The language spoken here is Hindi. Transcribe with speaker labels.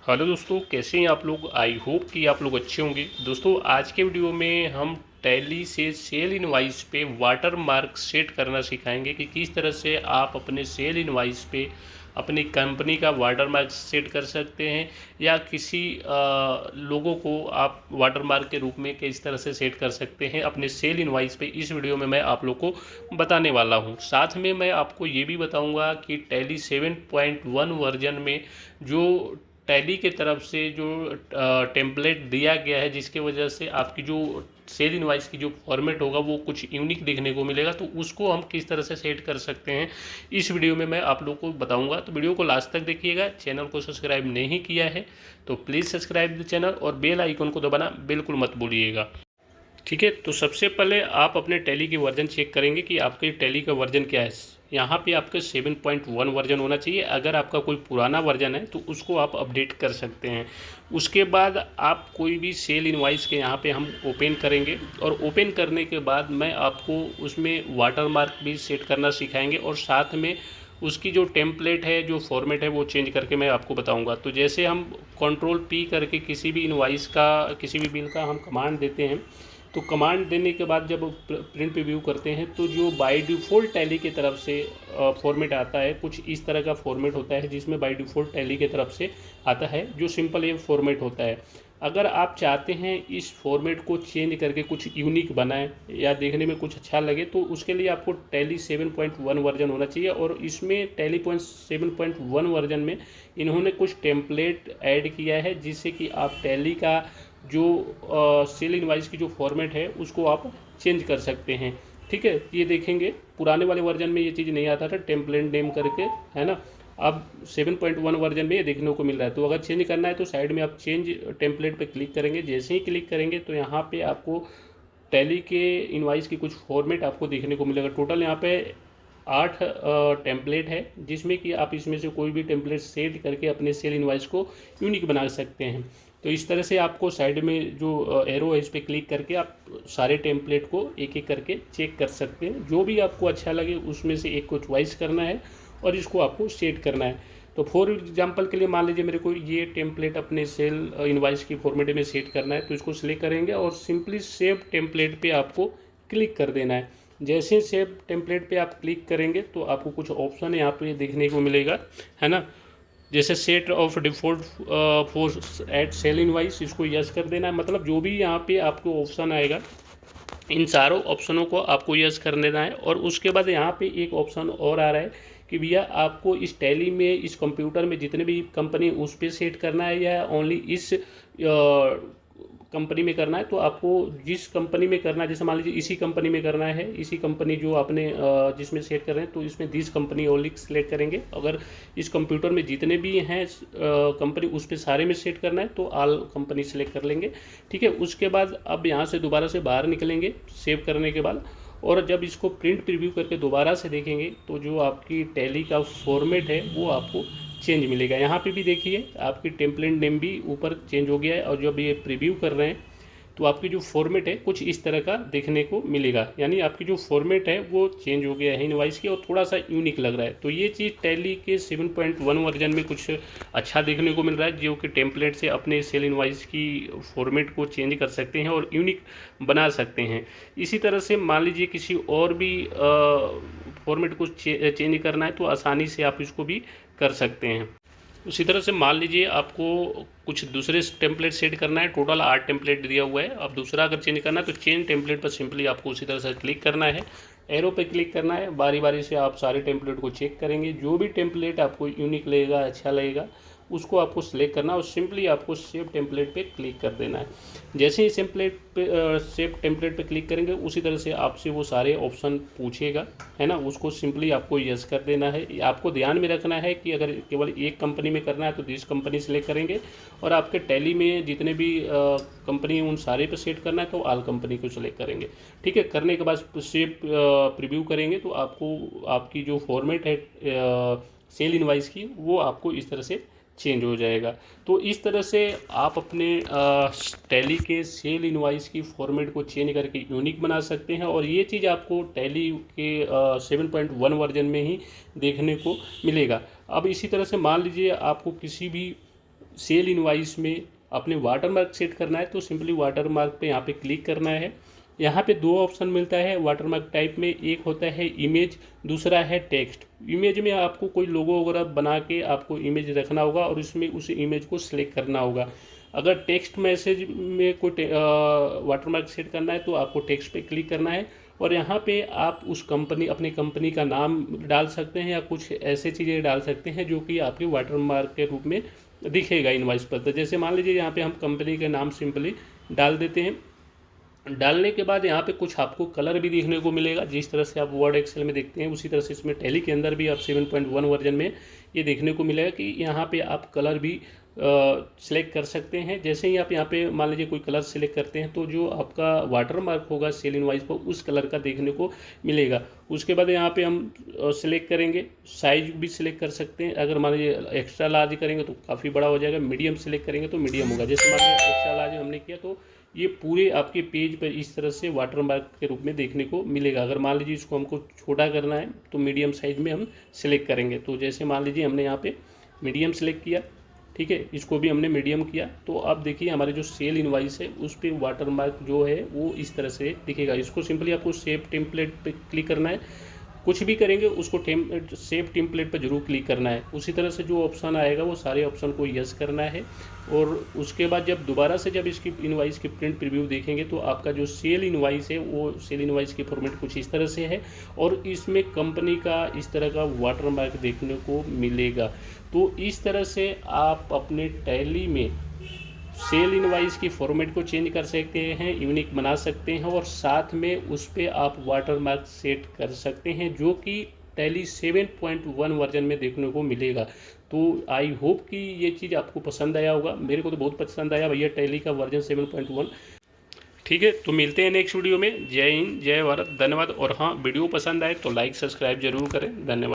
Speaker 1: हेलो दोस्तों, कैसे हैं आप लोग। आई होप कि आप लोग अच्छे होंगे। दोस्तों, आज के वीडियो में हम टैली से सेल इनवॉइस पे वाटर मार्क सेट करना सिखाएंगे कि किस तरह से आप अपने सेल इनवॉइस पे अपनी कंपनी का वाटर मार्क सेट कर सकते हैं, या किसी लोगों को आप वाटर मार्क के रूप में किस तरह से सेट कर सकते हैं अपने सेल इनवॉइस पे। इस वीडियो में मैं आप लोग को बताने वाला हूं। साथ में मैं आपको ये भी बताऊंगा कि टैली 7.1 वर्जन में जो टैली के तरफ से जो टेम्पलेट दिया गया है, जिसके वजह से आपकी जो सेल इनवाइस की जो फॉर्मेट होगा वो कुछ यूनिक देखने को मिलेगा, तो उसको हम किस तरह से सेट कर सकते हैं इस वीडियो में मैं आप लोग को बताऊंगा। तो वीडियो को लास्ट तक देखिएगा। चैनल को सब्सक्राइब नहीं किया है तो प्लीज़ सब्सक्राइब द चैनल और बेल आइकन को दबाना बिल्कुल मत भूलिएगा। ठीक है, तो सबसे पहले आप अपने टैली की वर्जन चेक करेंगे कि आपके टैली का वर्जन क्या है। यहाँ पे आपका 7.1 वर्जन होना चाहिए। अगर आपका कोई पुराना वर्जन है तो उसको आप अपडेट कर सकते हैं। उसके बाद आप कोई भी सेल इनवाइस के यहाँ पे हम ओपन करेंगे, और ओपन करने के बाद मैं आपको उसमें वाटर मार्क भी सेट करना सिखाएंगे, और साथ में उसकी जो टेम्पलेट है, जो फॉर्मेट है, वो चेंज करके मैं आपको बताऊंगा। तो जैसे हम Ctrl+P करके किसी भी इनवाइस का, किसी भी बिल का हम कमांड देते हैं, तो कमांड देने के बाद जब प्रिंट प्रीव्यू करते हैं तो जो बाय डिफ़ॉल्ट टैली की तरफ से फॉर्मेट आता है, कुछ इस तरह का फॉर्मेट होता है जिसमें बाय डिफ़ॉल्ट टैली की तरफ से आता है, जो सिंपल ये फॉर्मेट होता है। अगर आप चाहते हैं इस फॉर्मेट को चेंज करके कुछ यूनिक बनाएं या देखने में कुछ अच्छा लगे, तो उसके लिए आपको टैली 7.1 वर्जन होना चाहिए। और इसमें टैली 7.1 वर्जन में इन्होंने कुछ टेम्पलेट ऐड किया है, जिससे कि आप टैली का जो सेल इनवाइस की जो फॉर्मेट है उसको आप चेंज कर सकते हैं। ठीक है, ये देखेंगे पुराने वाले वर्जन में ये चीज़ नहीं आता था, टेम्पलेट नेम करके, है ना। अब 7.1 वर्जन में ये देखने को मिल रहा है। तो अगर चेंज करना है तो साइड में आप चेंज टेम्पलेट पे क्लिक करेंगे। जैसे ही क्लिक करेंगे तो यहाँ पे आपको टैली के इनवाइस की कुछ फॉर्मेट आपको देखने को मिलेगा। टोटल यहाँ पे 8 टेम्पलेट है, जिसमें कि आप इसमें से कोई भी टेम्पलेट सेट करके अपने सेल इनवाइस को यूनिक बना सकते हैं। तो इस तरह से आपको साइड में जो एरो है इस पर क्लिक करके आप सारे टेम्पलेट को एक एक करके चेक कर सकते हैं। जो भी आपको अच्छा लगे उसमें से एक को चॉइस करना है और इसको आपको सेट करना है। तो फॉर एग्जांपल के लिए मान लीजिए मेरे को ये टेम्पलेट अपने सेल इनवाइस की फॉर्मेट में सेट करना है, तो इसको सिलेक्ट करेंगे और सिंपली सेव टेम्पलेट पे आपको क्लिक कर देना है। जैसे ही सेव टेम्पलेट पे आप क्लिक करेंगे तो आपको कुछ ऑप्शन यहाँ पे देखने को मिलेगा, है ना। जैसे set of default for at sale invoice, इसको यस कर देना है। मतलब जो भी यहाँ पे आपको ऑप्शन आएगा, इन सारों ऑप्शनों को आपको यस कर देना है। और उसके बाद यहाँ पे एक ऑप्शन और आ रहा है कि भैया आपको इस टैली में, इस कंप्यूटर में जितने भी कंपनी उस पर सेट करना है या ओनली इस कंपनी में करना है। तो आपको जिस कंपनी में करना है, जैसे मान लीजिए इसी कंपनी में करना है, इसी कंपनी जो आपने जिसमें सेट कर रहे हैं, तो इसमें दिस कंपनी ओनली सेलेक्ट करेंगे। अगर इस कंप्यूटर में जितने भी हैं कंपनी उस पर सारे में सेट करना है तो ऑल कंपनी सेलेक्ट कर लेंगे। ठीक है, उसके बाद अब यहाँ से दोबारा से बाहर निकलेंगे सेव करने के बाद, और जब इसको प्रिंट प्रीव्यू करके दोबारा से देखेंगे तो जो आपकी टैली का फॉर्मेट है वो आपको चेंज मिलेगा। यहाँ पे भी देखिए आपकी टेम्पलेट नेम भी ऊपर चेंज हो गया है, और जब ये प्रीव्यू कर रहे हैं तो आपकी जो फॉर्मेट है कुछ इस तरह का देखने को मिलेगा। यानी आपकी जो फॉर्मेट है वो चेंज हो गया है इनवाइस की, और थोड़ा सा यूनिक लग रहा है। तो ये चीज़ टैली के 7.1 वर्जन में कुछ अच्छा देखने को मिल रहा है, जो कि टेम्पलेट से अपने सेल इनवाइस की फॉर्मेट को चेंज कर सकते हैं और यूनिक बना सकते हैं। इसी तरह से मान लीजिए किसी और भी फॉर्मेट को चेंज करना है तो आसानी से आप इसको भी कर सकते हैं। उसी तरह से मान लीजिए आपको कुछ दूसरे टेम्पलेट सेट करना है। टोटल 8 टेम्पलेट दिया हुआ है। अब दूसरा अगर चेंज करना है तो चेंज टेम्पलेट पर सिंपली आपको उसी तरह से क्लिक करना है, एरो पे क्लिक करना है। बारी बारी से आप सारे टेम्पलेट को चेक करेंगे। जो भी टेम्पलेट आपको यूनिक लगेगा, अच्छा लगेगा, उसको आपको सिलेक्ट करना और सिंपली आपको सेव टेम्पलेट पे क्लिक कर देना है। जैसे ही सेव टेम्पलेट पे क्लिक करेंगे उसी तरह से आपसे वो सारे ऑप्शन पूछेगा, है ना। उसको सिंपली आपको यस कर देना है। आपको ध्यान में रखना है कि अगर केवल एक कंपनी में करना है तो दिस कंपनी सेलेक्ट करेंगे, और आपके टैली में जितने भी कंपनी उन सारे पे सेट करना है तो ऑल कंपनी को सिलेक्ट करेंगे। ठीक है, करने के बाद सेव प्रीव्यू करेंगे तो आपको आपकी जो फॉर्मेट है सेल इनवाइस की वो आपको इस तरह से चेंज हो जाएगा। तो इस तरह से आप अपने टैली के सेल इनवाइस की फॉर्मेट को चेंज करके यूनिक बना सकते हैं, और ये चीज़ आपको टैली के 7.1 वर्जन में ही देखने को मिलेगा। अब इसी तरह से मान लीजिए आपको किसी भी सेल इनवाइस में अपने वाटरमार्क सेट करना है तो सिंपली वाटरमार्क पे यहाँ पे क्लिक करना है। यहाँ पे दो ऑप्शन मिलता है वाटरमार्क टाइप में, एक होता है इमेज, दूसरा है टेक्स्ट। इमेज में आपको कोई लोगो वगैरह बना के आपको इमेज रखना होगा और उसमें उस इमेज को सिलेक्ट करना होगा। अगर टेक्स्ट मैसेज में कोई वाटरमार्क सेट करना है तो आपको टेक्स्ट पे क्लिक करना है और यहाँ पे आप उस कंपनी अपनी कंपनी का नाम डाल सकते हैं या कुछ ऐसे चीज़ें डाल सकते हैं जो कि आपके वाटरमार्क के रूप में दिखेगा इनवॉइस पर। तो जैसे मान लीजिए यहाँ पे हम कंपनी के नाम सिंपली डाल देते हैं। डालने के बाद यहाँ पे कुछ आपको कलर भी देखने को मिलेगा, जिस तरह से आप वर्ड एक्सेल में देखते हैं उसी तरह से इसमें टैली के अंदर भी आप 7.1 वर्जन में ये देखने को मिलेगा कि यहाँ पे आप कलर भी सिलेक्ट कर सकते हैं। जैसे ही आप यहाँ पे मान लीजिए कोई कलर सिलेक्ट करते हैं तो जो आपका वाटरमार्क होगा सेल इनवॉइस पर उस कलर का देखने को मिलेगा। उसके बाद यहाँ पे हम सिलेक्ट करेंगे, साइज भी सिलेक्ट कर सकते हैं। अगर मान लीजिए एक्स्ट्रा लार्ज करेंगे तो काफ़ी बड़ा हो जाएगा, मीडियम सिलेक्ट करेंगे तो मीडियम होगा। जैसे मान लीजिए एक्स्ट्रा लार्ज हमने किया तो ये पूरे आपके पेज पर इस तरह से वाटरमार्क के रूप में देखने को मिलेगा। अगर मान लीजिए इसको हमको छोटा करना है तो मीडियम साइज में हम सिलेक्ट करेंगे। तो जैसे मान लीजिए हमने यहाँ पे मीडियम सेलेक्ट किया, ठीक है, इसको भी हमने मीडियम किया तो अब देखिए हमारे जो सेल इनवॉइस है उस पर वाटरमार्क जो है वो इस तरह से दिखेगा। इसको सिंपली आपको सेव टेम्पलेट पे क्लिक करना है। कुछ भी करेंगे उसको सेव टेम्पलेट पर जरूर क्लिक करना है। उसी तरह से जो ऑप्शन आएगा वो सारे ऑप्शन को यस करना है और उसके बाद जब दोबारा से जब इसकी इनवॉइस की प्रिंट प्रीव्यू देखेंगे तो आपका जो सेल इनवॉइस है वो सेल इनवॉइस की फॉर्मेट कुछ इस तरह से है और इसमें कंपनी का इस तरह का वाटरमार्क देखने को मिलेगा। तो इस तरह से आप अपने टैली में सेल इनवाइस की फॉर्मेट को चेंज कर सकते हैं, यूनिक बना सकते हैं और साथ में उस पर आप वाटरमार्क सेट कर सकते हैं जो कि टैली 7.1 वर्जन में देखने को मिलेगा। तो आई होप कि ये चीज़ आपको पसंद आया होगा। मेरे को तो बहुत पसंद आया भैया टैली का वर्जन 7.1। ठीक है, तो मिलते हैं नेक्स्ट वीडियो में। जय हिंद, जय भारत, धन्यवाद। और हाँ, वीडियो पसंद आए तो लाइक सब्सक्राइब जरूर करें। धन्यवाद।